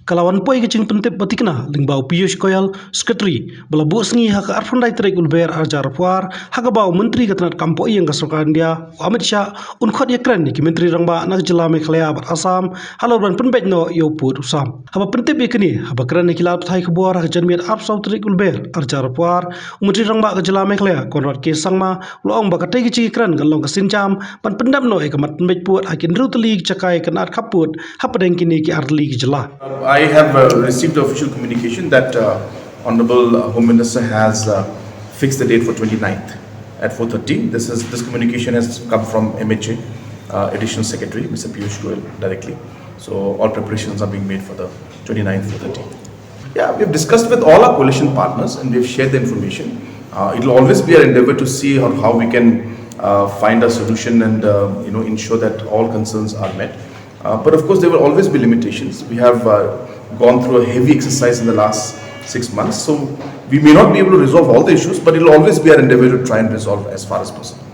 Kalawan poi ke cing pentep batikna lingbau Piyush Goyal Secretary bala bu sngi hak arfundai tarik ulber arjar puar hak bau menteri ketenat kampo yang keserkan dia Amit Shah unkhot ïakren ki menteri rangba nak jela Meghalaya bar Assam halau ban pynbeit no yo put usam haba pentep ikni haba kran kilap thai khbor hak janmiat ap sau tarik ulber arjar puar menteri rangba ke jela Meghalaya konrat ke sangma loong ba katai ki ïakren galong ke sinjam ban pendam no ekamat pynbeit put hakin rutli cakai kenat khaput hapadeng kini ki arli ki jela. I have received official communication that Honorable Home Minister has fixed the date for 29th at 4:30. This communication has come from MHA, Additional Secretary, Mr. Piyush Goyal directly. So all preparations are being made for the 29th, 4:30. Yeah, we've discussed with all our coalition partners and we've shared the information. It will always be our endeavor to see how we can find a solution and ensure that all concerns are met. But of course, there will always be limitations. We have gone through a heavy exercise in the last 6 months, so we may not be able to resolve all the issues, but it will always be our endeavor to try and resolve as far as possible.